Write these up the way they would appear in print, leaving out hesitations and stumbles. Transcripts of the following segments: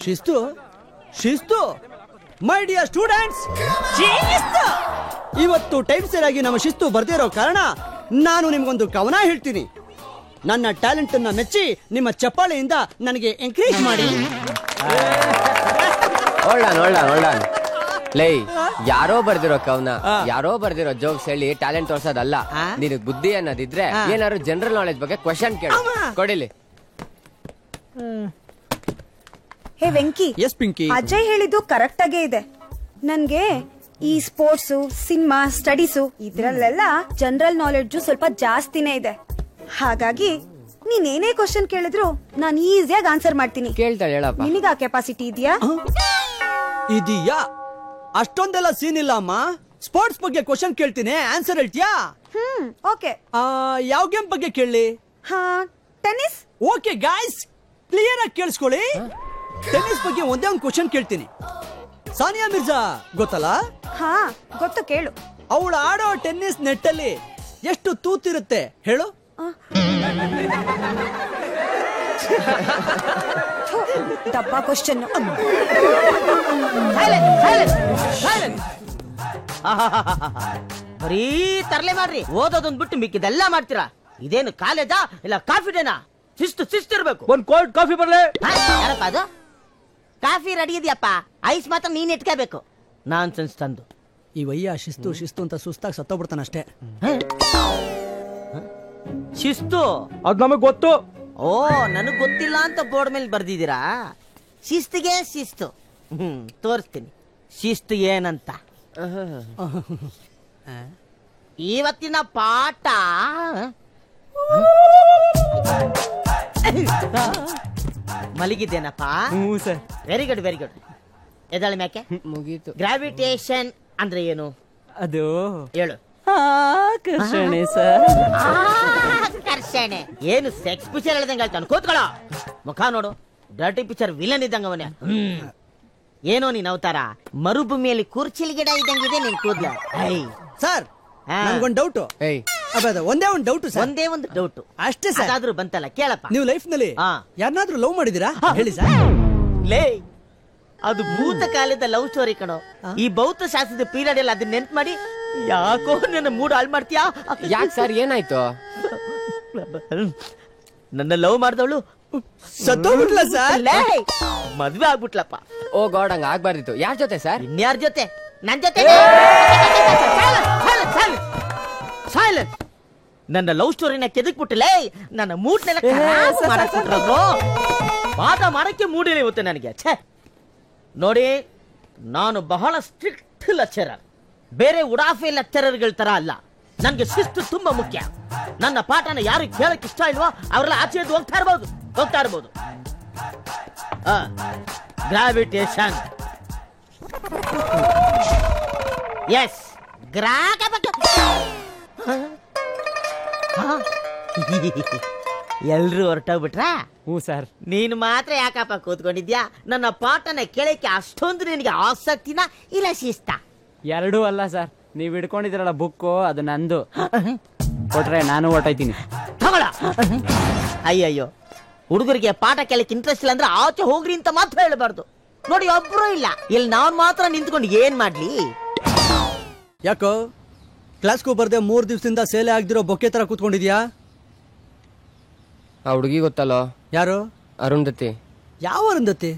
ಶಿಸ್ತು ಶಿಸ್ತು my dear students, ಇವತ್ತು ಟೈಮ್ ಸರಿಯಾಗಿ ನಮ್ಮ ಶಿಸ್ತು ಬರ್ದಿರೋ ಕಾರಣ ನಾನು ನಿಮ್ಗೊಂದು ಕವನ ಹೇಳ್ತೀನಿ. ನನ್ನ ಟ್ಯಾಲೆಂಟ್ ಅನ್ನ ಮೆಚ್ಚಿ ನಿಮ್ಮ ಚಪ್ಪಾಳೆಯಿಂದ ನನಗೆ ಎಂಕರೇಜ್ ಮಾಡಿ. ಲೈ, ಯಾರೋ ಬರ್ದಿರೋ ಕವನ, ಯಾರೋ ಬರ್ದಿರೋ ಜೋಕ್ಸ್ ಹೇಳಿ ಟ್ಯಾಲೆಂಟ್ ತೋರ್ಸೋದಲ್ಲ. ನಿನಗ್ ಬುದ್ಧಿ ಅನ್ನೋದಿದ್ರೆ ಏನಾದ್ರು ಜನರಲ್ ನಾಲೆಜ್ ಬಗ್ಗೆ ಕ್ವೆಶ್ಚನ್ ಕೇಳು. ಕೊಡಿಲಿ. ಹೇ ವೆಂಕಿ. ಎಸ್ ಪಿಂಕಿ. ಅಜಯ್ ಹೇಳಿದ್ದು ಕರೆಕ್ಟ್ ಆಗೇ ಇದೆ. ನನ್ಗೆ ಈ ಸ್ಪೋರ್ಟ್ಸ್, ಸಿನಿಮಾ, ಸ್ಟಡೀಸು ಇದ್ರಲ್ಲೆಲ್ಲ ಜನರಲ್ ನಾಲೆಡ್ಜು ಸ್ವಲ್ಪ ಜಾಸ್ತಿನೇ ಇದೆ. ಹಾಗಾಗಿ ನೀನೇನೇ ಕ್ವಶನ್ ಕೇಳಿದ್ರು ನಾನು ಈಸಿಯಾಗಿ ಆನ್ಸರ್ ಮಾಡ್ತೀನಿ. ಕೇಳ್ತಾಳೆ, ಹೇಳಪ್ಪ. ನಿನಗ ಕೆಪಾಸಿಟಿ ಇದೆಯಾ? ಇದೆಯಾ? ಅಷ್ಟೊಂದೆಲ್ಲ ಸೀನ್ ಇಲ್ಲ ಅಮ್ಮ. ಸ್ಪೋರ್ಟ್ಸ್ ಬಗ್ಗೆ ಕ್ವಶನ್ ಕೇಳ್ತೀನಿ, ಆನ್ಸರ್ ಹೇಳ್ತೀಯಾ? ಓಕೆ. ಯಾವ ಗೇಮ್ ಬಗ್ಗೆ ಕೇಳಲಿ? ಟೆನ್ನಿಸ್. ಓಕೆ ಗಾಯ್ಸ್, ಕ್ಲಿಯರ್ ಆಗಿ ಕೇಳಿಸ್ಕೊಳ್ಳಿ. ಟೆನ್ನಿಸ್ ಬಗ್ಗೆ ಒಂದೇ ಒಂದು ಕ್ವಶನ್ ಕೇಳ್ತೀನಿ. ಸಾನಿಯಾ ಮಿರ್ಜಾ ಗೊತ್ತಲ್ಲ? ಗೊತ್ತು, ಕೇಳು. ಅವಳು ಆಡೋ ಟೆನ್ನಿಸ್ ನೆಟ್ ಅಲ್ಲಿ ಎಷ್ಟು ತೂತಿರುತ್ತೆ ಹೇಳು? ಡಬ್ಬಾ ಕ್ವಶನ್. ಬರೀ ತರಲೆ ಮಾಡ್ರಿ, ಓದೋದೊಂದ್ ಬಿಟ್ಟು ಮಿಕ್ಕಿದೆಲ್ಲ ಮಾಡ್ತೀರಾ. ಇದೇನು ಕಾಲೇಜಾ ಇಲ್ಲ ಕಾಫಿ ಡೇನಾ? ಶಿಸ್ತಿರ್ಬೇಕು. ಒಂದ್ ಕೋಲ್ಡ್ ಕಾಫಿ ಬರ್ಲೆ? ಯಾರಪ್ಪ ಅದು? ಕಾಫಿ ರೆಡಿ ಇದೆಯಪ್ಪ, ಐಸ್ ಮಾತ್ರ ನೀನ್ ಇಟ್ಕೋಬೇಕು. ನಾನ್ ಸೆನ್ಸ್ ತಂದು ಈ ವಯ್ಯ ಶಿಸ್ತು ಶಿಸ್ತು ಅಂತ ಸುಸ್ತಾಗಿ ಸತ್ತೋಗ್ಬಿಡ್ತಾನಷ್ಟೇ. ಶಿಸ್ತು ಅದ್ ನಮಗ್ ಗೊತ್ತು. ಓ, ನನಗ್ ಗೊತ್ತಿಲ್ಲ ಅಂತ ಬೋರ್ಡ್ ಮೇಲೆ ಬರ್ದಿದ್ದೀರಾ? ಶಿಸ್ತಿಗೆ ಶಿಸ್ತು. ತೋರಿಸ್ತೀನಿ ಶಿಸ್ತು ಏನಂತ. ಇವತ್ತಿನ ಪಾಠ ಮಲಗಿದ್ದೇನಪ್ಪ? Very good very good. ಎದಳಿ ಮ್ಯಾಕೆ ಮುಗೀತು. ಗ್ರಾವಿಟೇಷನ್ ಅಂದ್ರೆ ಏನು? ಅದು ಹೇಳು. ಆಕರ್ಷಣೆ ಸರ್. ಆಕರ್ಷಣೆ ಏನು? ಸೆಕ್ಸ್ ಪಿಕ್ಚರ್ ಹೇಳ್ದಂಗೆ ಹೇಳ್ತಾನೆ. ಕೂತ್ಕೊಳ್ಳೋ, ಮುಖ ನೋಡು, ಡರ್ಟಿ ಪಿಕ್ಚರ್ ವಿಲನ್ ಇದ್ದಂಗ ಅವನೇ. ಏನೋ ನೀನ್ ಅವತಾರ, ಮರುಭೂಮಿಯಲ್ಲಿ ಕೂರ್ಚಿಲ್ ಗಿಡ ಇದ್ದಂಗಿದೆ ನೀನ್ ಕೂದ್ಲ. ಸರ್, ನನ್ಗೊಂದು ಡೌಟ್. ಒಂದೇ ಒಂದು ಡೌಟ್ ಸರ್. ಒಂದೇ ಒಂದು ಡೌಟ್ ಅಷ್ಟೇ ಸರ್. ಅದಾದ್ರೂ ಬಂತಲ್ಲ, ಕೇಳಪ್ಪ. ನೀವು ಲೈಫ್ ನಲ್ಲಿ ಯಾರನ್ನಾದ್ರೂ ಲವ್ ಮಾಡಿದೀರಾ? ಹೇಳಿ ಸರ್. ಲೇ, ಅದು ಭೂತ ಕಾಲದ ಲವ್ ಸ್ಟೋರಿ ಕಣೋ. ಈ ಭೌತ ಶಾಸ್ತ್ರದ ಪೀರಿಯಡ್ ಎಲ್ಲ ಅದನ್ನ ನೆನ್ಪು ಮಾಡಿ ಯಾಕೋ ನನ್ನ ಮೂಡ್ ಹಾಳು ಮಾಡ್ತೀಯಾ? ಯಾಕೆ ಸರ್, ಏನಾಯ್ತು? ನನ್ನ ಲವ್ ಮಾಡ್ದವಳು ಸತ್ತೋಗ್ಬಿಟ್ಲ ಸರ್. ಮದ್ವೆ ಆಗ್ಬಿಟ್ಲಪ್ಪ. ಓ ಗಾಡ್, ಹಂಗ ಆಗ್ಬಾರ್ದಿತ್ತು. ಯಾರ ಜೊತೆ ಸರ್? ಇನ್ಯಾರ ಜೊತೆ? ನನ್ ಜೊತೆ. ನನ್ನ ಲವ್ ಸ್ಟೋರಿನ ಕೆದಕ್ಬಿಟ್ಟಲೇ, ನನ್ನ ಮೂಡ್ನೆಲ್ಲ ಮಾಡಕ್ಬಿಟ್ರು. ಪಾಠ ಮಾಡಕ್ಕೆ ಮೂಡಿಲ್ಲ ಇವತ್ತು ನನಗೆ. ನೋಡಿ, ನಾನು ಬಹಳ ಸ್ಟ್ರಿಕ್ಟ್ ಲೆಕ್ಚರರ್. ಬೇರೆ ಉಡಾಫೆ ಲೆಕ್ಚರರ್ಗಳ ತರ ಅಲ್ಲ. ನನ್ಗೆ ಶಿಸ್ತು ತುಂಬಾ ಮುಖ್ಯ. ನನ್ನ ಪಾಠನ ಯಾರು ಕೇಳಕ್ ಇಷ್ಟ ಇಲ್ವೋ ಅವರೆಲ್ಲ ಆಚೆ ಹೋಗ್ತಾ ಇರ್ಬೋದು. ಗ್ರಾವಿಟೇಷನ್. ಎಸ್, ಎಲ್ರು ಹೊರಟೋಗ್ಬಿಟ್ರಾ? ಸರ್. ನೀನು ಮಾತ್ರ ಯಾಕಪ್ಪ ಕೂತ್ಕೊಂಡಿದ್ಯಾ? ನನ್ನ ಪಾಠನ ಕೇಳಕ್ಕೆ ಅಷ್ಟೊಂದು ನಿನಗೆ ಆಸಕ್ತಿನ ಇಲ್ಲ ಶಿಸ್ತ? ಎರಡೂ ಅಲ್ಲ ಸರ್. ನೀವ್ ಹಿಡ್ಕೊಂಡಿದ್ರಲ್ಲ ಬುಕ್ಕು, ಅದು ನಂದು. ಕೊಟ್ರೆ ನಾನು ಹೊರಟೈತೀನಿ. ತಗೊಳ. ಅಯ್ಯಯ್ಯೋ, ಹುಡುಗರಿಗೆ ಪಾಠ ಕೇಳಕ್ಕೆ ಇಂಟ್ರೆಸ್ಟ್ ಇಲ್ಲ ಅಂದ್ರೆ ಆಚೆ ಹೋಗ್ರಿ ಅಂತ ಮಾತ್ರ ಹೇಳಬಾರ್ದು. ನೋಡಿ, ಒಬ್ರು ಇಲ್ಲ. ಇಲ್ಲಿ ನಾನ್ ಮಾತ್ರ ನಿಂತ್ಕೊಂಡು ಏನ್ ಮಾಡ್ಲಿ? ಯಾಕೋ ಕ್ಲಾಸ್ಗೂ ಬರ್ದೆ 3 ದಿವಸದಿಂದ ಸೇಲೆ ಆಗ್ದಿರೋ ಬೊಕ್ಕೆ ತರ ಕೂತ್ಕೊಂಡಿದ್ಯಾ? ಆ ಹುಡುಗಿ ಗೊತ್ತಲ್ಲೋ? ಯಾರು? ಅರುಂಧತಿ. ಯಾವ ಅರುಂಧತಿ?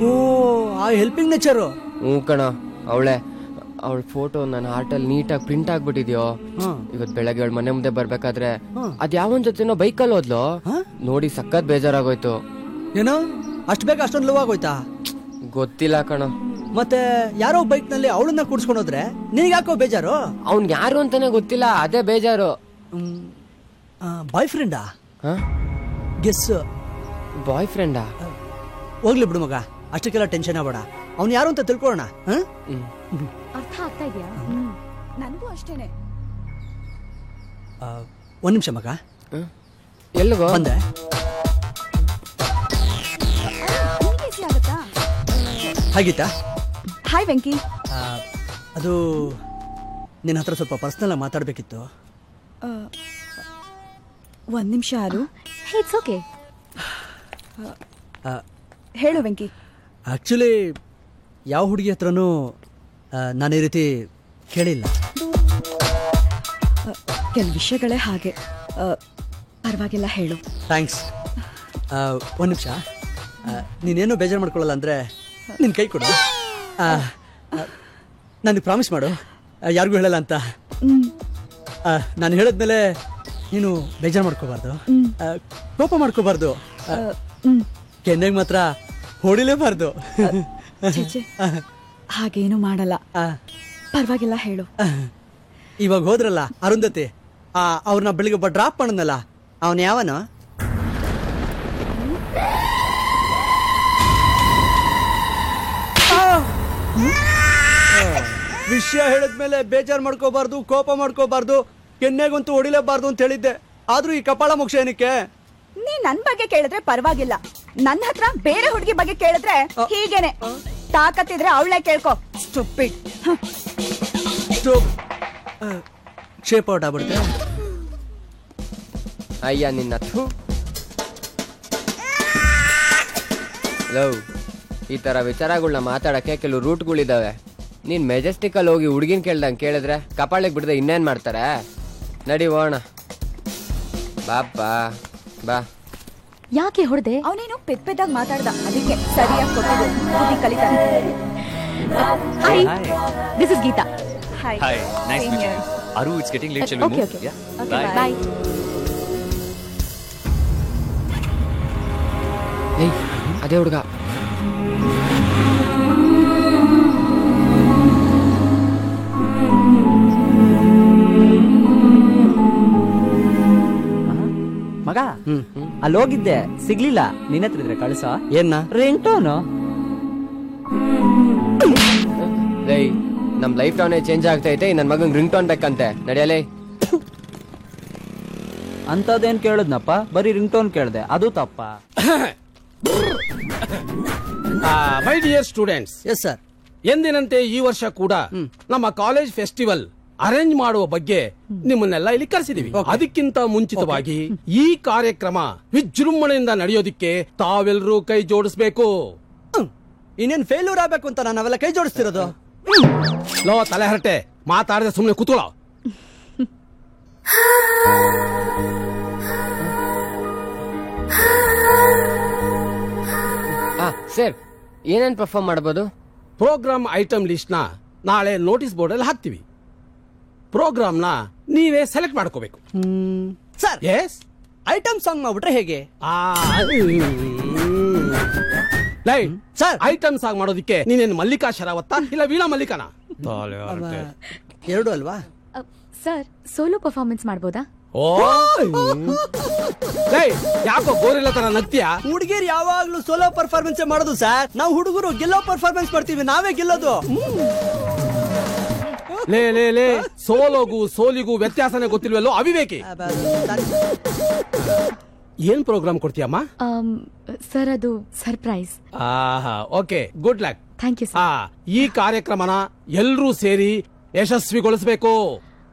ಓ, ಆ ಹೆಲ್ಪಿಂಗ್ ನೇಚರ್. ಕಣ, ಅವಳೆ. ಅವಳ ಫೋಟೋ ನನ್ನ ಹಾರ್ಟಲ್ಲಿ ನೀಟಾಗಿ ಪ್ರಿಂಟ್ ಆಗ್ಬಿಟ್ಟಿದ್ಯೋ. ಇವತ್ ಬೆಳಗ್ಗೆ ಅವಳ ಮನೆ ಮುಂದೆ ಬರ್ಬೇಕಾದ್ರೆ ಅದ್ ಯಾವನ್ ಜೊತೆನೋ ಬೈಕಲ್ಲಿ ಹೋದ್ಲು. ನೋಡಿ ಸಖತ್ ಬೇಜಾರಾಗೋಯ್ತು. ಏನೋ ಅಷ್ಟ್ ಬೇಗ ಅಷ್ಟೊಂದು ಲವ್ ಆಗೋಯ್ತಾ? ಗೊತ್ತಿಲ್ಲ ಕಣ. ಮತ್ತೆ ಯಾರೋ ಬೈಕ್ ನಲ್ಲಿ ಅವಳನ್ನ ಕೂಡ್ಸ್ಕೊಂಡು ಹೋದ್ರೆ ನಿನಗೆ ಯಾಕೋ ಬೇಜಾರು? ಅವ್ನ್ ಯಾರು ಅಂತಾನೆ ಗೊತ್ತಿಲ್ಲ, ಅದೇ ಬೇಜಾರು. ಬಾಯ್ ಫ್ರೆಂಡಾ? ಗೆಸ್. ಬಾಯ್ ಫ್ರೆಂಡಾ? ಹೋಗ್ಲಿ ಬಿಡು ಮಗ, ಅಷ್ಟಕ್ಕೆಲ್ಲ ಟೆನ್ಷನ್ ಆಗಬೇಡ. ಅವ್ನು ಯಾರು ಅಂತ ತಿಳ್ಕೊಳ್ಳೋಣ. ಅರ್ಥ ಆಗ್ತಾ ಇದೆಯಾ? ನನಗೂ ಅಷ್ಟೇನೆ. ಒಂದ್ ನಿಮಿಷ ಮಗ. ಎಲ್ಲಿಗೋ ಬಂದೆ. ಹಾಗಿತ್ತಾ? ಹಾಯ್ ವೆಂಕಿ. ಅದು ನಿನ್ನ ಹತ್ರ ಸ್ವಲ್ಪ ಪರ್ಸನಲ್ ಆಗಿ ಮಾತಾಡ್ಬೇಕಿತ್ತು. ಒಂದ್ ನಿಮಿಷ. ಯಾರು ಇಟ್ಸ್ ಓಕೆ. ಹೇಳು ವೆಂಕಿ. ಆಕ್ಚುಲಿ ಯಾವ ಹುಡುಗಿ ಹತ್ರನೂ ನಾನು ಈ ರೀತಿ ಕೇಳಿಲ್ಲ. ಕೆಲವು ವಿಷಯಗಳೇ ಹಾಗೆ. ಪರವಾಗಿಲ್ಲ, ಹೇಳು. ಥ್ಯಾಂಕ್ಸ್. ಒಂದು ನಿಮಿಷ, ನೀನೇನು ಬೇಜಾರು ಮಾಡ್ಕೊಳ್ಳಲ್ಲ ಅಂದರೆ ನಿನ್ನ ಕೈ ಕೊಡು. ನನಗೆ ಪ್ರಾಮಿಸ್ ಮಾಡು ಯಾರಿಗೂ ಹೇಳಲ್ಲ ಅಂತ. ನಾನು ಹೇಳಿದ್ಮೇಲೆ ನೀನು ಬೇಜಾರು ಮಾಡ್ಕೋಬಾರ್ದು, ಕೋಪ ಮಾಡ್ಕೋಬಾರ್ದು, ಕೆನ್ನೆಗೆ ಮಾತ್ರ ಹೊಡಿಲೇಬಾರ್ದು. ಹಾಗೇನು ಮಾಡಲ್ಲ, ಪರವಾಗಿಲ್ಲ, ಹೇಳು. ಇವಾಗ ಹೋದ್ರಲ್ಲ ಅರುಂಧತಿ, ಅವ್ರನ್ನ ಬೆಳಿಗ್ಗೆ ಒಬ್ಬ ಡ್ರಾಪ್ ಮಾಡನಲ್ಲ, ಅವನು ಯಾವನು? ವಿಷಯ ಹೇಳಿದ್ಮೇಲೆ ಬೇಜಾರು ಮಾಡ್ಕೋಬಾರ್ದು, ಕೋಪ ಮಾಡ್ಕೋಬಾರ್ದು, ಕೆನ್ನೆಗಂತೂ ಹೊಡಿಲೇಬಾರ್ದು ಅಂತ ಹೇಳಿದ್ದೆ. ಆದ್ರೂ ಈ ಕಪಾಳ ಮೋಕ್ಷ ಏನಕ್ಕೆ? ನೀ ನನ್ ಬಗ್ಗೆ ಕೇಳಿದ್ರೆ ಪರವಾಗಿಲ್ಲ, ನನ್ನ ಹತ್ರ ಬೇರೆ ಹುಡುಗಿ ಬಗ್ಗೆ ಕೇಳಿದ್ರೆ ಹೀಗೇನೆ. ತಾಕತ್ತಿದ್ರೆ ಅವಳೇ ಕೇಳ್ಕೊ. ಸ್ಟುಪಿಡ್. ಶೇಪ್ ಔಟ್ ಆಗ್ಬಿಡುತ್ತೆ. ಅಯ್ಯ ನಿನ್ನ ಲವ್, ಈ ತರ ವಿಚಾರಗಳನ್ನ ಮಾತಾಡಕ್ಕೆ ಕೆಲವು ರೂಟ್ಗಳಿದಾವೆ. ನೀನ್ ಮೆಜೆಸ್ಟಿಕಲ್ಲಿ ಹೋಗಿ ಹುಡುಗಿನ ಕೇಳ್ದಂಗೆ ಕೇಳಿದ್ರೆ ಕಪಾಳಿಗೆ ಬಿಡದೆ ಇನ್ನೇನ್ ಮಾಡ್ತಾರೆ? ನಡಿ ಹೋಣ. ಬಾಪ್ಪ ಬಾ. ಯಾಕೆ ಹೊಡೆದೆ? ಅವನೇನು ಪೆದ್ದಾಗಿ ಮಾತಾಡ್ದ, ಅದಕ್ಕೆ ಸರಿಯಾಗಿ ಕೊಟ್ಟಿದ್ದು. ಬುದ್ಧಿ ಕಲಿತಾನೆ. Hi, this is Geetha. Hi. Hi, nice Same meeting here. you. Aru, it's getting late. Shall we Okay, move? okay. Yeah. Okay, Bye. bye. ಏಯ್, ಅದೇ ಹುಡುಗ. ಮಗ ಅಲ್ಲಿ ಹೋಗಿದ್ದೆ, ಸಿಗ್ಲಿಲ್ಲ. ನಿನ್ನ ಹತ್ರ ಇದ್ರೆ ಕಳ್ಸ. ಏನ್ನ? Ring tone. ಲೈ, ನಮ್ ಲೈಫ್ ಟೌನೇ ಚೇಂಜ್ ಆಗ್ತೈತೆ. ನನ್ ಮಗಂಗ್ ರಿಂಗ್ ಟೋನ್ ಬೇಕಂತೆ. ನಡಿಯಲೇ. ಅಂತದೇನ್ ಕೇಳದ್ನಪ್ಪ? ಬರೀ ರಿಂಗ್ ಟೋನ್ ಕೇಳ್ದೆ, ಅದು ತಪ್ಪ. My dear students, yes sir. ಎಂದಿನಂತೆ ಈ ವರ್ಷ ಕೂಡ ನಮ್ಮ ಕಾಲೇಜ್ ಫೆಸ್ಟಿವಲ್ ಅರೇಂಜ್ ಮಾಡುವ ಬಗ್ಗೆ ನಿಮ್ಮನ್ನೆಲ್ಲ ಇಲ್ಲಿ ಕರೆಸಿದೀವಿ. ಅದಕ್ಕಿಂತ ಮುಂಚಿತವಾಗಿ ಈ ಕಾರ್ಯಕ್ರಮ ವಿಜೃಂಭಣೆಯಿಂದ ನಡೆಯೋದಿಕ್ಕೆ ತಾವೆಲ್ಲರೂ ಕೈ ಜೋಡಿಸ್ಬೇಕು. ಇನ್ನೇನ್ ಫೇಲ್ಯೂರ್ ಆಗ್ಬೇಕು ಅಂತ ನಾವೆಲ್ಲ ಕೈ ಜೋಡಿಸ್ತಿರೋದು. ಲೋ ತಲೆ ಹರಟೆ, ಮಾತಾಡದೆ ಸುಮ್ಮನೆ ಕೂತ್ಕೊಳ್ಳೋ. ಸರ್, ಏನೇನ್ ಪರ್ಫಾರ್ಮ್ ಮಾಡಬಹುದು? ಪ್ರೋಗ್ರಾಮ್ ಐಟಮ್ ಲಿಸ್ಟ್ ನ ನಾಳೆ ನೋಟಿಸ್ ಬೋರ್ಡ್ ಅಲ್ಲಿ ಹಾಕ್ತಿವಿ. ಪ್ರೋಗ್ರಾಮ್ ನ ನೀವೇ ಸೆಲೆಕ್ಟ್ ಮಾಡ್ಕೋಬೇಕು. ಸರ್, ಎಸ್, ಐಟಮ್ ಸಾಂಗ್ ಮಾಡ್ಬಿಟ್ರೆ ಹೇಗೆ? ಲೈಟ್ ಸರ್, ಐಟಮ್ ಸಾಂಗ್ ಮಾಡೋದಿಕ್ಕೆ ನೀನೇನು ಮಲ್ಲಿಕಾ ಶರಾವತ್ತ ಇಲ್ಲ ವೀಣಾ ಮಲ್ಲಿಕಾನ? ಎರಡು ಅಲ್ವಾ? ಸರ್, ಸೋಲೋ ಪರ್ಫಾರ್ಮೆನ್ಸ್ ಮಾಡ್ಬೋದಾ? ಓ ಯಾಕೋ ಗೋರಿಲ್ಲ ತರ ನಗ್ತೀಯಾ? ಹುಡುಗಿರು ಯಾವಾಗ್ಲೂ ಸೋಲೋ ಪರ್ಫಾರ್ಮೆನ್ಸ್ ಮಾಡೋದು ಸರ್. ನಾವು ಹುಡುಗರು ಗೆಲ್ಲೋ ಪರ್ಫಾರ್ಮೆನ್ಸ್ ಮಾಡ್ತೀವಿ, ನಾವೇ ಗೆಲ್ಲೋದು. ಲೇ ಲೇ ಲೇ, ಸೋಲೋಗೂ ಸೋಲಿಗೂ ವ್ಯತ್ಯಾಸನೇ ಗೊತ್ತಿಲ್ವಲ್ಲೋ ಅವಿವೇಕಿ. ಏನ್ ಪ್ರೋಗ್ರಾಮ್ ಕೊಡ್ತೀಯಮ್ಮ? ಸರ್, ಅದು surprise. Okay, good luck. Thank you sir. ಈ ಕಾರ್ಯಕ್ರಮನ ಎಲ್ರೂ ಸೇರಿ ಯಶಸ್ವಿಗೊಳಿಸಬೇಕು.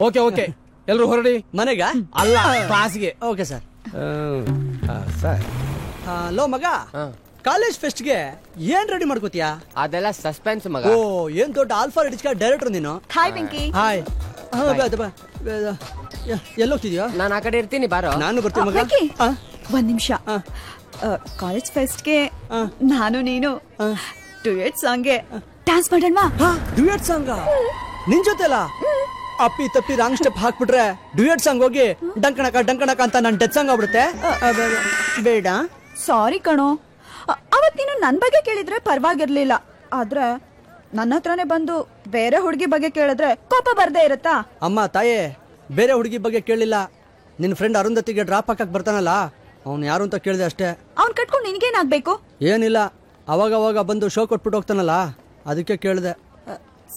ಓಕೆ ಓಕೆ, ಎಲ್ರು ಹೊರಡಿ. ಮನೆಗ ಅಲ್ಲ, ಕ್ಲಾಸ್ಗೆ. Okay sir. ಸರ್, ಲೋ ಮಗ, ಕಾಲೇಜ್ ಫೆಸ್ಟ್ಗೆ ಏನ್ ರೆಡಿ ಮಾಡ್ಕೋತೀಯಾ? ಅದೆಲ್ಲ ಸಸ್ಪೆನ್ಸ್ ಮಗ. ಓ, ಏನ್ ದೊಡ್ಡ ಆಲ್ಫಾ ರೆಡಿಸ್ಕ ಡೈರೆಕ್ಟರ್ ನೀನು. ಹಾಯ್ ವೆಂಕಿ. ಹಾಯ್. ಎಲ್ಲೋಗ್ತಿದ್ಯಾ? ನಾನು ಆ ಕಡೆ ಇರ್ತೀನಿ, ಬಾರೋ. ನಾನು ಬರ್ತೀನಿ ಮಗ. ವೆಂಕಿ, ಒಂದ್ ನಿಮಿಷ. ಕಾಲೇಜ್ ಫೆಸ್ಟ್ಗೆ ನಾನು ನೀನು ಡ್ಯುಯೆಟ್ ಸಾಂಗ್ಗೆ ಡ್ಯಾನ್ಸ್ ಮಾಡೋಣ. ಡ್ಯುಯೆಟ್ ಸಾಂಗ್ ನಿನ್ ಜೊತೆಲ್ಲ? ಅಪ್ಪಿ ತಪ್ಪಿ ರಾಂಗ್ ಸ್ಟೆಪ್ ಹಾಕ್ಬಿಟ್ರೆ ಡ್ಯುಯೆಟ್ ಸಾಂಗ್ ಹೋಗಿ ಡಂಕಣಕ ಡಂಕಣಕ ಅಂತ ನನ್ ಡೆತ್ ಸಾಂಗ್ ಆಗ್ಬಿಡುತ್ತೆ. ಬೇಡ. ಸಾರಿ ಕಣೋ, ಅವತ್ ನೀನು ನನ್ ಬಗ್ಗೆ ಕೇಳಿದ್ರೆ ಪರವಾಗಿರ್ಲಿಲ್ಲ. ಆದ್ರೆ ನನ್ನ ಹತ್ರನೇ ಬಂದು ಬೇರೆ ಹುಡುಗಿ ಬಗ್ಗೆ ಕೇಳಿದ್ರೆ ಕೋಪ ಬರ್ದೇ ಇರತ್ತಾ? ಅಮ್ಮ ತಾಯೇ, ಬೇರೆ ಹುಡುಗಿ ಬಗ್ಗೆ ಕೇಳಿಲ್ಲ. ನಿನ್ ಫ್ರೆಂಡ್ ಅರುಂಧತಿಗೆ ಡ್ರಾಪ್ ಹಾಕಕ್ ಬರ್ತಾನಲ್ಲ, ಅವ್ನು ಯಾರು ಅಂತ ಕೇಳಿದೆ ಅಷ್ಟೇ. ಅವ್ನ್ ಕಟ್ಕೊಂಡು ನಿನ್ಗೇನಾಗ್ಬೇಕು? ಏನಿಲ್ಲ, ಅವಾಗ ಅವಾಗ ಬಂದು ಶೋ ಕೊಟ್ಬಿಟ್ಟು ಹೋಗ್ತಾನಲ್ಲ, ಅದಕ್ಕೆ ಕೇಳಿದೆ.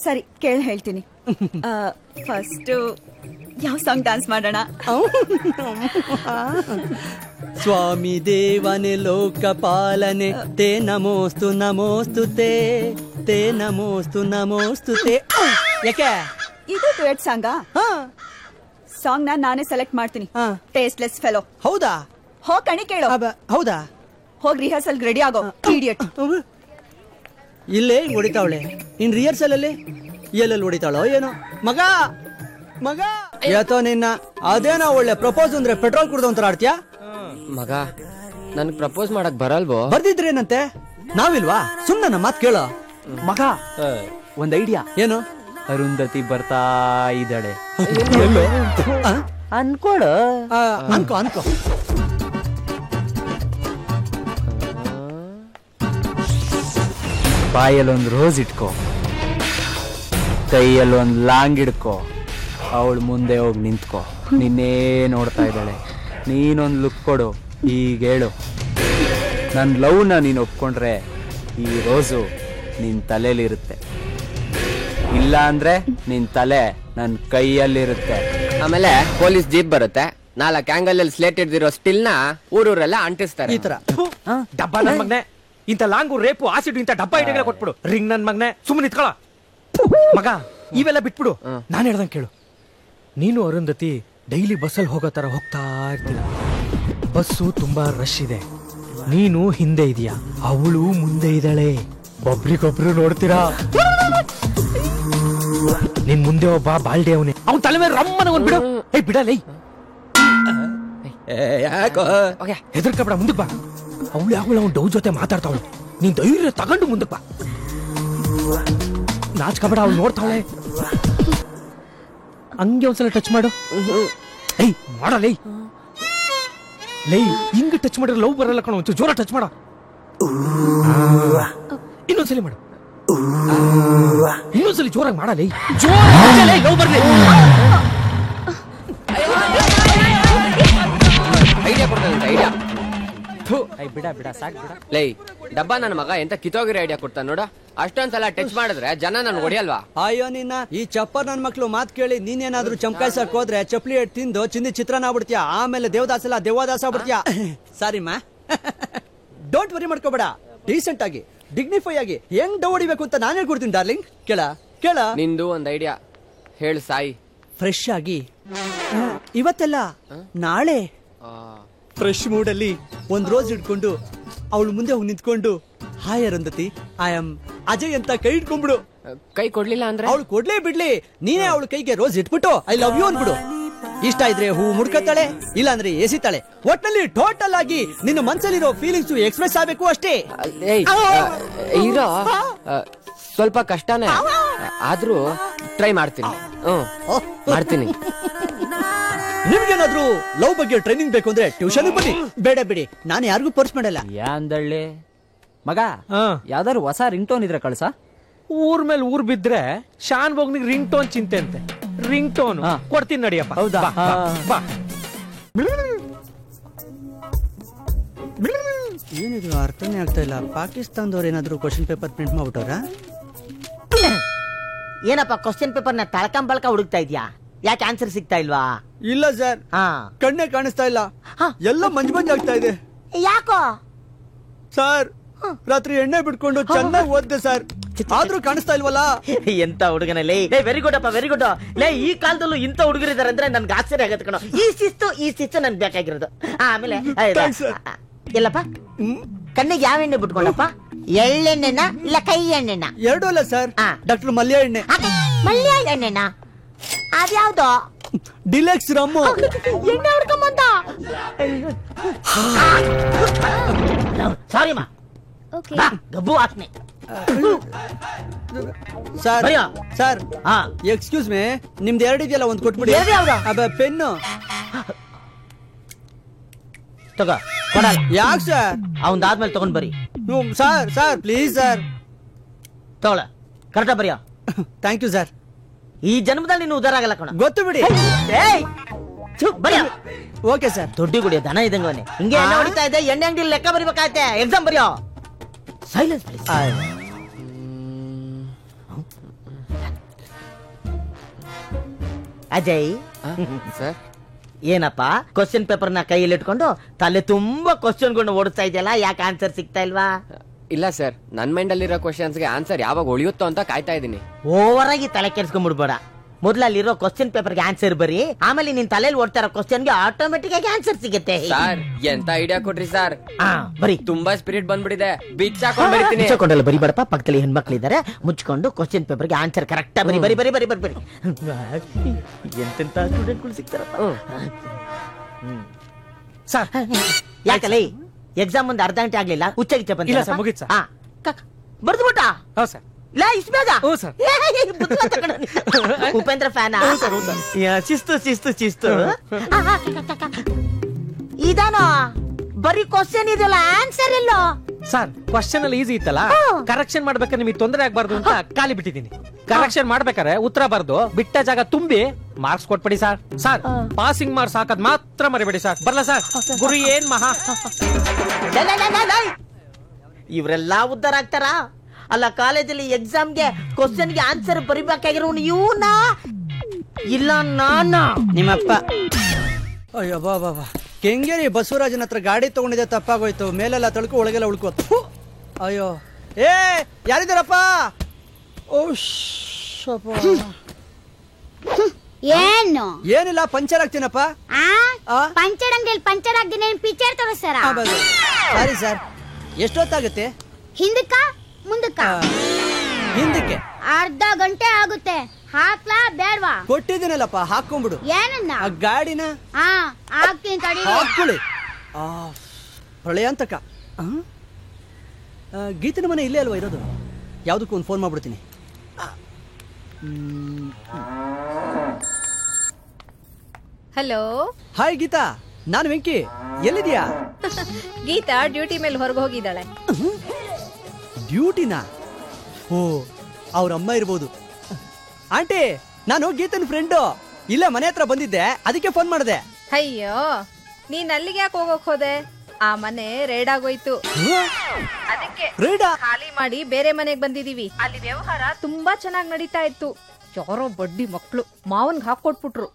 ಸರಿ, ಕೇಳಿ ಹೇಳ್ತೀನಿ. ಫಸ್ಟ್ ಯಾವ ಸಾಂಗ್ ಡ್ಯಾನ್ಸ್ ಮಾಡೋಣ? ಸ್ವಾಮಿ ದೇವನೇ ಲೋಕಪಾಲನೆ ತೇ ನಮೋಸ್ತು ನಮೋಸ್ತು ತೇ ತೇ ನಮೋಸ್ತು ನಮೋಸ್ತು ತೇ. ಯಾಕೆ ಇದು ಡ್ಯುಯೆಟ್ ಸಾಂಗಾ? ಸಾಂಗ್ ನಾನೇ ಸೆಲೆಕ್ಟ್ ಮಾಡ್ತೀನಿ. Tasteless fellow. ಹೌದಾ? ಹೋಗ್ ಕಣಿ ಕೇಳು. ಹೌದಾ? ಹೋಗ್ ರಿಹರ್ಸಲ್ ರೆಡಿ ಆಗೋ ಇಡಿಯಟ್. ಇಲ್ಲೇ ಹೊಡಿತಾವಳೆ, ಇನ್ ರಿಹರ್ಸಲ್ ಅಲ್ಲಿ ಎಲ್ಲೆಲ್ಲಿ ಹೊಡಿತಾಳೋ ಏನೋ. ಮಗ ಮಗ ಯಾತೋ ನಿನ್ನ ಅದೇನೋ ಒಳ್ಳೆ ಪ್ರಪೋಸ್ ಅಂದ್ರೆ ಪೆಟ್ರೋಲ್ ಕುಡ್ದು ಒಂಥರ ಆಡ್ತೀಯಾ? ಮಗ ನನ್ಗ್ ಪ್ರಪೋಸ್ ಮಾಡಕ್ ಬರಲ್ವೋ? ಬರ್ದಿದ್ರೇನಂತೆ, ನಾವಿಲ್ವಾ? ಸುಮ್ನೆ ನಮ್ಮ ಮಾತ್ ಕೇಳೋ. ಮಗ ಒಂದ್ ಐಡಿಯಾ. ಏನು? ಅರುಂಧತಿ ಬರ್ತಾ ಇದ್ದಾಳೆ ಅನ್ಕೊಳು. ಅನ್ಕೋ ಅನ್ಕೋ. ಬಾಯಲ್ಲೊಂದ್ ರೋಸ್ ಇಟ್ಕೋ, ಕೈಯಲ್ಲೊಂದ್ ಲಾಂಗ್ ಹಿಡ್ಕೋ, ಅವಳು ಮುಂದೆ ಹೋಗಿ ನಿಂತ್ಕೋ. ನಿನ್ನೇ ನೋಡ್ತಾ ಇದ್ದಾಳೆ, ನೀನೊಂದ್ ಲುಕ್ ಕೊಡು. ಈಗ ಹೇಳು, ನನ್ ಲವ್ನ ನೀನ್ ಒಪ್ಕೊಂಡ್ರೆ ಈ ರೋಸು ನಿನ್ ತಲೆಲಿರುತ್ತೆ, ಇಲ್ಲ ಅಂದ್ರೆ ನಿನ್ ತಲೆ ನನ್ ಕೈಯಲ್ಲಿರುತ್ತೆ. ಆಮೇಲೆ ಪೊಲೀಸ್ ಜೀಪ್ ಬರುತ್ತೆ, 4 ಆಂಗಲ್ ಅಲ್ಲಿ ಸ್ಲೇಟ್ ಹಿಡ್ದಿರೋ ಸ್ಟಿಲ್ ನ ಊರೂರೆಲ್ಲ ಅಂಟಿಸ್ತಾರೆ. ಈ ತರ ಡಬ್ಬ ನನ್ ಮಗ್ನೆ, ಇಂತ ಲಾಂಗು ರೇಪು ಆಸಿಡ್ ಇಂತ ಡಬ್ಬ ಐಡಿಯಾಗಳ ಕೊಟ್ಬಿಡು. ರಿಂಗ್ ನನ್ ಮಗ್ನೆ, ಸುಮ್ಮನೆ ನಿತ್ಕೊಳ ಮಗ. ಇವೆಲ್ಲ ಬಿಟ್ಬಿಡು, ನಾನು ಹೇಳ್ದಂಗೆ ಕೇಳು. ನೀನು ಅರುಂಧತಿ ಡೈಲಿ ಬಸ್ಸಲ್ಲಿ ಹೋಗೋ ತರ ಹೋಗ್ತಾ ಇರ್ತೀರ. ಬಸ್ಸು ತುಂಬಾ ರಶ್ ಇದೆ, ನೀನು ಹಿಂದೆ ಇದೀಯಾ, ಅವಳು ಮುಂದೆ ಇದ್ದಾಳೆ. ಒಬ್ರಿಗೊಬ್ರು ನೋಡ್ತೀರಾ. ನಿನ್ ಮುಂದೆ ಒಬ್ಬ ಬಾಲ್ಡೆ ಅವನೇ, ಅವನ್ ತಲೆ ಮೇಲೆ ರಮ್ಮನ ಒಂದ್ ಬಿಡು. ಏಯ್ ಬಿಡಲೇ, ಯಾಕೋ ಹೆದರ್ಕಬೇಡ, ಮುಂದಕ್ಕೆ ಬಾ. ಅವಳು ಅವನ್ ಡೌ ಜೊತೆ ಮಾತಾಡ್ತಾವಳು, ನೀನ್ ಧೈರ್ಯ ತಗೊಂಡು ಮುಂದಕ್ಕೆ ಬಾ. ನಾಚ್ಕಬೇಡ, ಅವಳು ನೋಡ್ತಾವಳೆ. ಹಂಗೆ ಒಂದ್ಸಲ ಟಚ್ ಮಾಡು. ಏಯ್ ಮಾಡಲೇ, ಲೈ ಹಿಂಗ್ ಟಚ್ ಮಾಡಿದ್ರೆ ಲವ್ ಬರಲ್ಲ ಕಣ. ಒಂಚೂರು ಜೋರ ಟಚ್ ಮಾಡ. ಇನ್ನೊಂದ್ಸಲಿ ಮಾಡು, ಇನ್ನೊಂದ್ಸಲಿ ಜೋರಾಗಿ ಮಾಡಲೇ. ಜೋರ ಲವ್ ಬರ್ಲಿ. ಐಡಿಯಾ ಕೊಡ್ತಾನೆ, ಐಡಿಯಾ. ಬಿಡ ಬಿಡ ಸಾಕ್ ಬಿಡ. ಲೈ ಡಬ್ಬ ನನ್ನ ಮಗ ಎಂತ ಕಿತ್ತೋಗಿರೋ ಐಡಿಯಾ ಕೊಡ್ತಾನ ನೋಡ. ಅಷ್ಟೊಂದ್ಸಲ ಟಚ್ ಮಾಡಿದ್ರೆ ಜನ ನನ್ ಹೊಡಿಯಲ್ವಾ? ಅಯ್ಯೋ ನಿನ್ನ ಈ ಚಪ್ಪರ್ ನನ್ ಮಕ್ಳು ಮಾತ್ ಕೇಳಿ ನೀನೇನಾದ್ರೂ ಚಮಕಾಯ್ಸಕ್ ಹೋದ್ರೆ ಚಪ್ಲಿ ಎಟ್ ತಿಂದು ಚಿಂದಿ ಚಿತ್ರಾನ್ನ ಆಗ್ಬಿಡ್ತೀಯ. ಆಮೇಲೆ ದೇವದಾಸ ಎಲ್ಲ ದೇವದಾಸ ಆಗ್ಬಿಡ್ತೀಯ. ಸಾರಿಮ್ಮ, ಡೋಂಟ್ ವರಿ ಮಾಡ್ಕೋಬೇಡ. ಡೀಸೆಂಟ್ ಆಗಿ ಡಿಗ್ನಿಫೈ ಆಗಿ ಹೆಂಗ್ ಡವ್ ಹೊಡಿಬೇಕು ಅಂತ ನಾನು ಹೇಳ್ಕೊಡ್ತೀನಿ ಡಾರ್ಲಿಂಗ್. ಕೇಳ ಕೇಳ, ನಿಂದು ಒಂದ್ ಐಡಿಯಾ ಹೇಳು ಸಾಯಿ. ಫ್ರೆಶ್ ಆಗಿ ಇವತ್ತೆಲ್ಲ ನಾಳೆ ಫ್ರೆಶ್ ಮೂಡಲ್ಲಿ ಒಂದ್ ರೋಸ್ ಹಿಡ್ಕೊಂಡು ಅವಳು ಮುಂದೆ ಹೋಗಿ ನಿಂತ್ಕೊಂಡು, hi Arundhati, I am Ajay ಅಂತ ಕೈ ಇಟ್ಕೊಂಡ್ಬಿಡು. ಕೈ ಕೊಡ್ಲಿಲ್ಲ ಅಂದ್ರೆ ಅವಳು ಕೊಡ್ಲೇ ಬಿಡ್ಲಿ, ನೀನೇ ಅವಳ ಕೈಗೆ ರೋಸ್ ಇಟ್ಬಿಟ್ಟು ಐ ಲವ್ ಯು ಅನ್ಬಿಡು. ಇಷ್ಟ ಇದ್ರೆ ಹೂ ಮುಡ್ಕತ್ತಾಳೆ, ಇಲ್ಲ ಅಂದ್ರೆ ಎಸಿತಾಳೆ. ಒಟ್ನಲ್ಲಿ ಟೋಟಲ್ ಆಗಿ ನಿನ್ನ ಮನ್ಸಲ್ಲಿರೋ ಫೀಲಿಂಗ್ಸ್ ಎಕ್ಸ್ಪ್ರೆಸ್ ಆಗ್ಬೇಕು ಅಷ್ಟೇ. ಇರೋ ಸ್ವಲ್ಪ ಕಷ್ಟನೇ, ಆದ್ರೂ ಟ್ರೈ ಮಾಡ್ತೀನಿ. ಮಾಡ್ತೀನಿ. ನಿಮ್ಗೇನಾದ್ರೂ ಲವ್ ಬಗ್ಗೆ ಟ್ರೈನಿಂಗ್ ಬೇಕು ಅಂದ್ರೆ ಟ್ಯೂಷನ್ ಬನ್ನಿ. ಬೇಡ ಬಿಡಿ, ನಾನು ಯಾರಿಗೂ ಫೋರ್ಸ್ ಮಾಡಲ್ಲ. ಯಾಂದಳ್ಳಿ ಮಗ, ಯಾವ್ದಾದ್ರು ಹೊಸ ರಿಂಗ್ ಟೋನ್ ಇದ್ರೆ ಕಳ್ಸ. ಊರ್ ಮೇಲೆ ಊರ್ ಬಿದ್ರೆ ಶಾನ್ ಬೋಗ್ನಿಗೆ ರಿಂಗ್ ಟೋನ್ ಚಿಂತೆ ಅಂತೆ. ರಿಂಗ್ ಟೋನ್ ಕೊಡ್ತೀನಿ ನಡಿಯಪ್ಪ. ಹೌದಾ? ಬಾ. ಏನಿದು ಅರ್ಥನೇ ಆಗ್ತಾ ಇಲ್ಲ. ಪಾಕಿಸ್ತಾನದವ್ರು ಏನಾದ್ರು ಕ್ವಶನ್ ಪೇಪರ್ ಪ್ರಿಂಟ್ ಮಾಡ್ಬಿಟ್ಟವ್ರ? ಏನಪ್ಪ ಕ್ವಶನ್ ಪೇಪರ್ ನ ತಳ್ಕಂಬಳ್ಕ ಹುಡುಕ್ತಾ ಇದ್ಯಾ? ಯಾಕೆ ಆನ್ಸರ್ ಸಿಗ್ತಾ ಇಲ್ವಾ? ಇಲ್ಲ ಸರ್, ಕಣ್ಣೇ ಕಾಣಿಸ್ತಾ ಇಲ್ಲ, ಎಲ್ಲ ಮಂಜು ಮಂಜು ಆಗ್ತಾ ಇದೆ. ಯಾಕೋ ಸರ್? ರಾತ್ರಿ ಎಣ್ಣೆ ಬಿಟ್ಕೊಂಡು ಚೆನ್ನಾಗಿ ಓದ್ದೆ ಸರ್, ಆದ್ರೂ ಕಾಣಿಸ್ತಾ ಇಲ್ವಲ್ಲ. ಎಂತ ಹುಡುಗನಲ್ಲಿ. ವೆರಿ ಗುಡ್ ಅಪ್ಪ, ವೆರಿ ಗುಡ್. ಲೇ ಈ ಕಾಲದಲ್ಲೂ ಇಂತ ಹುಡುಗರಿದ್ದಾರೆ ಅಂದ್ರೆ ನನ್ಗೆ ಆಶ್ಚರ್ಯ ಆಗತ್ತೆ ಕಣೋ. ಈ ಶಿಸ್ತು ನನ್ಗೆ ಬೇಕಾಗಿರೋದು. ಆಮೇಲೆ ಎಲ್ಲಪ್ಪ ಕಣ್ಣಿಗೆ ಯಾವ ಎಣ್ಣೆ ಬಿಟ್ಕೊಂಡಪ್ಪ? ಎಳ್ಳೆಣ್ಣೆನ ಇಲ್ಲ ಕೈ ಎಣ್ಣೆನ? ಎರಡೂ ಅಲ್ಲ ಸರ್, ಡಾಕ್ಟರ್ ಮಲ್ಯ ಎಣ್ಣೆ. ಮಲ್ಯ ಎಣ್ಣೆನ? ಅದ್ಯಾವ್ದು? Deluxe rum. ಎಣ್ಣೆ ಹುಡ್ಕೊಂಬಂದ. ಸಾರಿ ಮಾ, ಗಬ್ಬು ವಾಸನೆ. ಸರ್ ಸರ್ ಎಕ್ಸ್ಕ್ಯೂಸ್ ಮೀ, ನಿಮ್ದು ಎರಡು ಇದೆಯಲ್ಲ, ಒಂದು ಕೊಟ್ಬಿಡಿ. ಪೆನ್ನು ತಗೋ. ಕೊಡಲ್ಲ. ಯಾಕೆ ಸರ್? ಅವಂದಾದ್ಮೇಲೆ ತಗೊಂಡ್ ಬರಿ. Sir sir please sir. ತಗೊಳ, ಕರೆಕ್ಟ ಬರಿಯ. Thank you sir. ಈ ಜನ್ಮದಲ್ಲಿ ನೀನು ಉದಾರ ಆಗಲ್ಲ ಕಣ. ಗೊತ್ತು ಬಿಡಿ. ಬರಿಯ. Okay sir. ದೊಡ್ಡಿ ಗುಡಿಯ ದನ ಇದ್ದಂಗವನೇ. ಹಿಂಗೆ ಎಣ್ಣೆ ಹೊಡಿತಾ ಇದೆ, ಎಣ್ಣೆ ಅಂಗಡಿ ಲೆಕ್ಕ ಬರಿಬೇಕಾಯ್ತೆ. ಎಕ್ಸಾಮ್ ಬರಿಯೋ. Silence please. ಅಜಯ್ ಸರ್, ಏನಪ್ಪ ಕ್ವಶನ್ ಪೇಪರ್ ನ ಕೈಯಲ್ಲಿ ಇಟ್ಕೊಂಡು ತಲೆ ತುಂಬಾ ಕ್ವಶನ್ಗಳನ್ನ ಓಡಿಸ್ತಾ ಇದೆಯಲ್ಲ, ಯಾಕೆ ಆನ್ಸರ್ ಸಿಗ್ತಾ ಇಲ್ವಾ? ಇಲ್ಲ ಸರ್, ನನ್ ಮೈಂಡ್ ಅಲ್ಲಿರೋ ಕ್ವಶನ್ಸ್ಗೆ ಆನ್ಸರ್ ಯಾವಾಗ ಉಳಿಯುತ್ತೋ ಅಂತ ಕಾಯ್ತಾ ಇದ್ದೀನಿ. ಓವರ್ ಆಗಿ ತಲೆ ಕೆಡ್ಸ್ಕೊಂಡ್ಬಿಡ್ಬೇಡ. ಮೊದ್ಲಲ್ಲಿರೋ ಕ್ವಶನ್ ಪೇಪರ್ಗೆ ಆನ್ಸರ್ ಬರಿ, ಆಮೇಲೆ ನಿನ್ ತಲೆಯಲ್ಲಿ ಓಡ್ತಾ ಇರೋ ಕ್ವಶನ್ಗೆ ಆಟೋಮೆಟಿಕ್ ಆಗಿ ಆನ್ಸರ್ ಸಿಗುತ್ತೆ. ಸರ್ ಎಂತ ಐಡಿಯಾ ಕೊಟ್ರಿ ಸರ್, ಬರಿ. ತುಂಬಾ ಸ್ಪಿರಿಟ್ ಬಂದ್ಬಿಟ್ಟಿದೆ. ಬಿಚ್ಚಾಕೊಂಡ್ ಬರೀತೀನಿ. ಮುಚ್ಚಿಕೊಂಡಲ್ಲ ಬರಿ ಬರಪ್ಪ, ಪಕ್ಕದಲ್ಲಿ ಹೆಣ್ಮಕ್ಳು ಇದಾರೆ, ಮುಚ್ಕೊಂಡು ಕ್ವಶನ್ ಪೇಪರ್ಗೆ ಆನ್ಸರ್ ಕರೆಕ್ಟ್ ಬರಿ ಬರಿ ಬರಿ ಬರಿ ಬರಿ ಬರಿ. ಎಂತೆಂತ ಸ್ಟೂಡೆಂಟ್ಗಳು ಸಿಗ್ತಾರಪ್ಪ. ಸರ್ ಯಾಕಲ್ಲ ಎಕ್ಸಾಮ್ ಮುಂದೆ ಅರ್ಧ ಗಂಟೆ ಆಗ್ಲಿಲ್ಲ, ಹುಚ್ಚಾಗಿಚ್ಚ ಬಂದ. ಇಲ್ಲ ಸರ್, ಮುಗೀತು ಸರ್. ಬರ್ದು ಬಿಟ್ಟ ಹೌದು ಸರ್. ಇಸ್ಬೇಗ ಸರ್. ಉಪೇಂದ್ರ ಫ್ಯಾನ್. ಶಿಸ್ತು ಶಿಸ್ತು ಶಿಸ್ತು. ಇದಾನೋ ಬರೀ ಕ್ವಶನ್ ಇದೆಯಲ್ಲ, ಆನ್ಸರ್ ಇಲ್ಲ. ಸರ್ ಕ್ವಶನ್ ಅಲ್ಲಿ ಈಸಿ ಇತ್ತಲ್ಲ, ಕರೆಕ್ಷನ್ ಮಾಡ್ಬೇಕಾದ್ರೆ ನಿಮಗೆ ತೊಂದರೆ ಆಗ್ಬಾರ್ದು ಅಂತ ಖಾಲಿ ಬಿಟ್ಟಿದ್ದೀನಿ. ಕರೆಕ್ಷನ್ ಮಾಡ್ಬೇಕಾದ್ರೆ ಉತ್ತರ ಬರ್ದು ಬಿಟ್ಟ ಜಾಗ ತುಂಬಿ ಮಾರ್ಕ್ಸ್ ಕೊಟ್ಬಿಡಿ ಸರ್. ಸರ್ ಪಾಸಿಂಗ್ ಮಾರ್ಕ್ಸ್ ಹಾಕದ್ ಮಾತ್ರ ಮರಿಬೇಡಿ ಸರ್. ಬರ್ಲಾ ಸರ್? ಗುರು ಏನ್ ಮಹಾ. ಇವರೆಲ್ಲ ಉದ್ದಾರ ಆಗ್ತಾರ ಅಲ್ಲ? ಕಾಲೇಜಲ್ಲಿ ಎಕ್ಸಾಮ್ಗೆ ಕ್ವಶನ್ಗೆ ಆನ್ಸರ್ ಬರಿಬೇಕಾಗಿರೋನು ಇವನಾ ಇಲ್ಲ ನಾನಾ? ನಿಮ್ಮಪ್ಪ. ಅಯ್ಯೋ ಬಾ ಬಾ ಬಾ. ಕೆಂಗೇರಿ ಬಸವರಾಜನ ಹತ್ರ ಗಾಡಿ ತಗೊಂಡಿದ್ದೆ, ತಪ್ಪಾಗೋಯ್ತು. ಮೇಲೆಲ್ಲ ತಳ್ಕೊ, ಒಳಗೆಲ್ಲ ಉಳ್ಕೋತು. ಅಯ್ಯೋ ಏ ಯಾರಿದ್ದಾರಪ್ಪ? ಏನು? ಏನಿಲ್ಲ, ಪಂಚರ್ ಆಗ್ತೀನಪ್ಪ. ಪಂಚರ್ ಅಂಗಡಿಯಲ್ಲಿ ಪಂಚರ್ ಆಗ್ತೀನಿ, ಪಿಕ್ಚರ್ ತೋರಿಸ್ತಾರ? ಸಾರಿ ಸರ್, ಎಷ್ಟೊತ್ತಾಗುತ್ತೆ? ಹಿಂದಕ್ಕ ಮುಂದಕ್ಕ? ಹಿಂದಕ್ಕೆ. ಅರ್ಧ ಗಂಟೆ ಆಗುತ್ತೆ. ಹಾಕ್ಲಾ ಬೇಡ್ವಾ? ಕೊಟ್ಟಿದ್ದೀನಲ್ಲಪ್ಪ, ಹಾಕೊಂಡ್ಬಿಡು. ಏನನ್ನ? ಆ ಗಾಡಿನ ಹಾಕ್ತೀನಿ ತಡಿ. ಹಾಕೊಳ್ಳಿ. ಪ್ರಳಯ ಅಂತಕ. ಗೀತನ ಮನೆ ಇಲ್ಲೇ ಅಲ್ವಾ ಇರೋದು? ಯಾವುದಕ್ಕೂ ಒಂದು ಫೋನ್ ಮಾಡ್ಬಿಡ್ತೀನಿ. ಹಲೋ. ಹಾಯ್ ಗೀತಾ, ನಾನು ವೆಂಕಿ. ಎಲ್ಲಿದ್ಯಾ? ಗೀತಾ ಡ್ಯೂಟಿ ಮೇಲೆ ಹೊರಗೆ ಹೋಗಿದ್ದಾಳೆ. ಡ್ಯೂಟಿನಾ? ಓ, ಅವ್ರ ಅಮ್ಮ ಇರ್ಬೋದು. ಆಂಟಿ, ನಾನು ಗೀತನ್ ಫ್ರೆಂಡು. ಇಲ್ಲೇ ಮನೆ ಹತ್ರ ಬಂದಿದ್ದೆ, ಅದಕ್ಕೆ ಫೋನ್ ಮಾಡಿದೆ. ಅಯ್ಯೋ, ನೀನ್ ಅಲ್ಲಿಗೆ ಯಾಕೆ ಹೋಗಕ್ ಹೋದೆ? ಆ ಮನೆ ರೇಡ್ ಆಗೋಯ್ತು, ಅದಕ್ಕೆ ಖಾಲಿ ಮಾಡಿ ಬೇರೆ ಮನೆಗ್ ಬಂದಿದೀವಿ. ಅಲ್ಲಿ ವ್ಯವಹಾರ ತುಂಬಾ ಚೆನ್ನಾಗಿ ನಡೀತಾ ಇತ್ತು. ಯಾರೋ ಬಡ್ಡಿ ಮಕ್ಳು ಮಾವನ್ಗ್ ಹಾಕೊಟ್ಬಿಟ್ರು.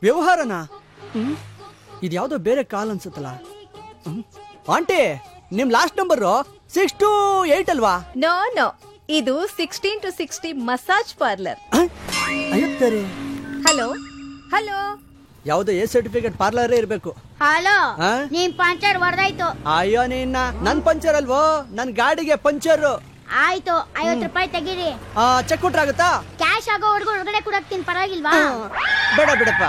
ವ್ಯವಹಾರನಾ? ಇದ್ಯಾವುದೋ ಬೇರೆ ಕಾಲ್ ಅನ್ಸುತ್ತಲ್ಲ. ಆಂಟಿ, ನಿಮ್ ಲಾಸ್ಟ್ ನಂಬರ್ 628 ಅಲ್ವಾ? ನೋ ನೋ, ಇದು 16 to 60 massage parlour. Hello hello. ಯಾವುದೋ ಎ ಸರ್ಟಿಫಿಕೇಟ್ ಪಾರ್ಲರೇ ಇರ್ಬೇಕು. ಹಲೋ, ನಿಮ್ ಪಂಚರ್ ಹೊಡೆದಾಯ್ತು. ಅಯ್ಯೋ ನಿನ್ನ, ನನ್ ಪಂಚರ್ ಅಲ್ವೋ, ನನ್ ಗಾಡಿಗೆ ಪಂಚರ್. ಆಯ್ತು, 50 ರೂಪಾಯಿ ತೆಗೀರಿ. ಚೆಕ್ ಕೊಟ್ರಾಗುತ್ತಾ? ಕ್ಯಾಶ್ ಆಗೋ ಹೊರಗಡೆ ಕೊಡಕ್ತೀನಿ, ಪರವಾಗಿಲ್ವಾ? ಬೇಡ ಬಿಡಪ್ಪ.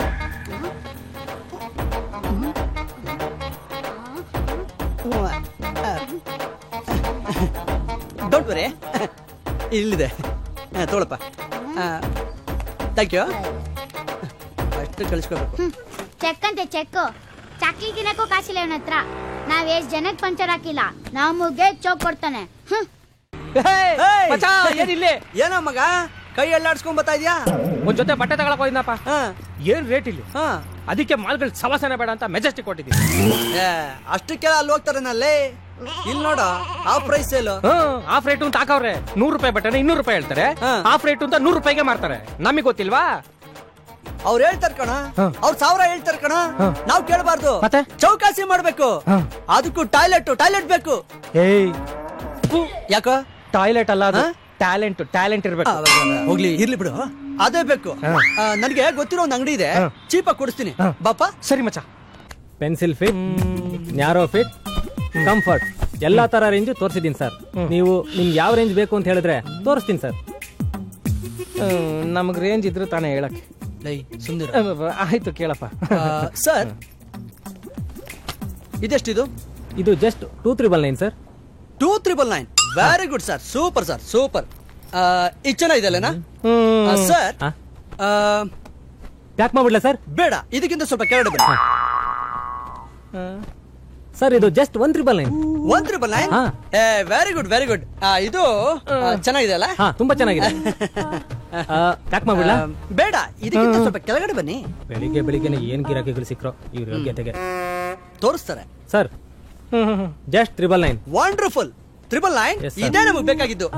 ಡೋಂಟ್ ವರಿ, ಇಲ್ಲಿದೆ, ತಗೊಳಪ್ಪ. Thank you. ಅಷ್ಟು ಕಳಿಸ್ಕೋಬೇಕು. ಚೆಕ್ ಅಂತೆ ಚೆಕ್. ಚಕ್ಲಿ ತಿನ್ನಕ್ಕೂ ಕಾಸಿಲ್ಲ ಇವನ ಹತ್ರ. ನಾವ್ ಎಷ್ಟ್ ಜನಕ್ ಪಂಚರ್ ಹಾಕಿಲ್ಲ, ನಮಗೆ ಚೌಕ್ ಕೊಡ್ತಾನೆ. ಏನೋ ಮಗ, ಕೈ ಎಲ್ಲಾಡ್ಸ್ಕೊಂಡ್ ಬರ್ತಾ ಇದ್ಯಾ? ಒಂದ್ ಜೊತೆ ಬಟ್ಟೆ ತಗೊಳಕ್ ಹೋಗಿದ್ನಪ್ಪ. ಏನ್ ರೇಟ್ ಇಲ್ಲಿ? ಅದಕ್ಕೆ ಮಾಲ್ಗಳು ಸವಾಸನೆ ಬೇಡ ಅಂತ ಮೆಜೆಸ್ಟಿಕ್ ಕೊಟ್ಟಿದ್ದೀನಿ. ಅಷ್ಟಕ್ಕೆಲ್ಲ ಅಲ್ಲಿ ಹೋಗ್ತಾರನಲ್ಲಿ. ಇಲ್ಲಿ ನೋಡ, half price sale. Half rate ಅಂತ ಹಾಕವ್ರೆ. 100 ರೂಪಾಯಿ ಬಟ್ಟೆನ 200 ರೂಪಾಯಿ ಹೇಳ್ತಾರೆ. ಆಫ್ ರೇಟ್ ಅಂತ 100 ರೂಪಾಯಿಗೆ ಮಾರ್ತಾರೆ. ನಮಗೆ ಗೊತ್ತಿಲ್ವಾ? ಅವ್ರು ಹೇಳ್ತಾರ ಕಣ, ಅವ್ರು 1000 ಹೇಳ್ತಾರ ಕಣ. ನಾವ್ ಕೇಳಬಾರ್ದು, ಚೌಕಾಸಿ ಮಾಡ್ಬೇಕು. ಅದಕ್ಕೂ ಟಾಯ್ಲೆಟ್ ಬೇಕು. ಯಾಕ? ಟಾಯ್ಲೆಟ್ ಅಲ್ಲ, ಟ್ಯಾಲೆಂಟ್ ಇರ್ಬೇಕು. ಹೋಗ್ಲಿ, ಇರ್ಲಿ ಬಿಡು, ಅದೇ ಬೇಕು. ನನ್ಗೆ ಗೊತ್ತಿರೋ ಒಂದು ಅಂಗಡಿ ಇದೆ, ಚೀಪಾಗಿ ಕೊಡಿಸ್ತೀನಿ. ಬಾಪ. ಸರಿ ಮಚ್ಚ. Pencil fit, narrow fit, comfort ಎಲ್ಲಾ ತರ ರೇಂಜ್ ತೋರಿಸಿದೀನಿ ಸರ್. ನೀವು ನಿಮ್ಗೆ ಯಾವ ರೇಂಜ್ ಬೇಕು ಅಂತ ಹೇಳಿದ್ರೆ ತೋರಿಸ್ತೀನಿ ಸರ್. ನಮಗ್ ರೇಂಜ್ ಇದ್ರೆ ತಾನೇ ಹೇಳಕ್ಕೆ. ಆಯ್ತು ಕೇಳಪ್ಪ. ಸರ್, ಇದೆಷ್ಟಿದು? ಇದು just 2399 sir. 2399. Very good sir, super sir, super. ಇದು ಚೆನ್ನಾಗಿದೆಲ್ಲನಾ ಸರ್? ಪ್ಯಾಕ್ ಮಾಡ್ಬಿಡ್ಲಾ ಸರ್? ಬೇಡ, ಇದಕ್ಕಿಂತ ಸ್ವಲ್ಪ ಕೆಳಗಡೆ ಬನ್ನಿ ಸರ್. ಇದು just 1399. 1399? Very good very good. ಇದು ಚೆನ್ನಾಗಿದೆ ಅಲ್ಲ? ತುಂಬಾ ಚೆನ್ನಾಗಿದೆ. ಪ್ಯಾಕ್ ಮಾಡ್ಬಿಡ್ಲಾ? ಬೇಡ, ಇದಕ್ಕಿಂತ ಸ್ವಲ್ಪ ಕೆಳಗಡೆ ಬನ್ನಿ. ಬೆಳಿಗ್ಗೆ ಏನ್ ಗಿರಾಕಿಗಳು ಸಿಕ್ರೋ ಇವ್ರ ಯೋಗ್ಯತೆಗೆ ತೋರಿಸ್ತಾರೆ ಸರ್. ಜಸ್ಟ್ 399. ವಂಡರ್ಫುಲ್. 399 ಇದೇ ನಮಗೆ ಬೇಕಾಗಿದ್ದು.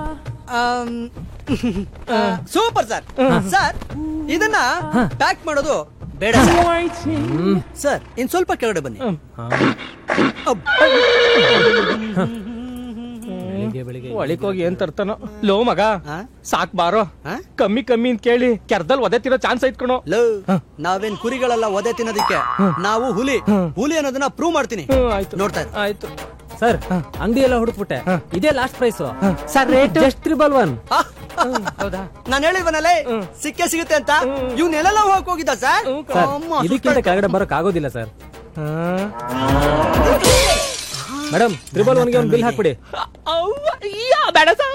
Super sir. ಸರ್, ಇದನ್ನ ಪ್ಯಾಕ್ ಮಾಡೋದು ಬೇಡ ಸರ್. ಇನ್ ಸ್ವಲ್ಪ ಕೆಳಗಡೆ ಬನ್ನಿ. ಒಳಿಕ್ ಹೋಗಿ ಏನ್ ತರ್ತಾನೋ. ಲೋ ಮಗ ಸಾಕ್ ಬಾರೋ, ಕಮ್ಮಿ ಅಂತ ಕೇಳಿ ಕೆರ್ದಲ್ ಒದೆ ತಿನ್ನೋ ಚಾನ್ಸ್ ಐತ್ಕೊಣೋ. ಲೋ ನಾವೇನ್ ಕುರಿಗಳಲ್ಲ ಒದೆ ತಿನ್ನೋದಿಕ್ಕೆ, ನಾವು ಹುಲಿ ಅನ್ನೋದನ್ನ ಪ್ರೂವ್ ಮಾಡ್ತೀನಿ. ನೋಡ್ತಾ ಇರು. ಆಯ್ತು ಸರ್, ಅಂಗಡಿ ಎಲ್ಲ ಹುಡುಕ್ಬಿಟ್ಟೆ, ಇದೇ last price sir. Rate just 111. ಹೌದಾ? ನಾನು ಹೇಳಿವನಲ್ಲೇ ಸಿಕ್ಕೇ ಸಿಗುತ್ತೆ ಅಂತ. ಇವ್ನೆಲ್ಲ ಹೋಗಿದ್ದ ಸರ್. ಇದಕ್ಕಿಂತ ಕೆಳಗಡೆ ಬರಕ್ ಆಗೋದಿಲ್ಲ ಸರ್. ಮೇಡಮ್ 111ಗೆ ಒಂದು ಬಿಲ್ ಹಾಕ್ಬಿಡಿ. ಬೇಡ ಸರ್.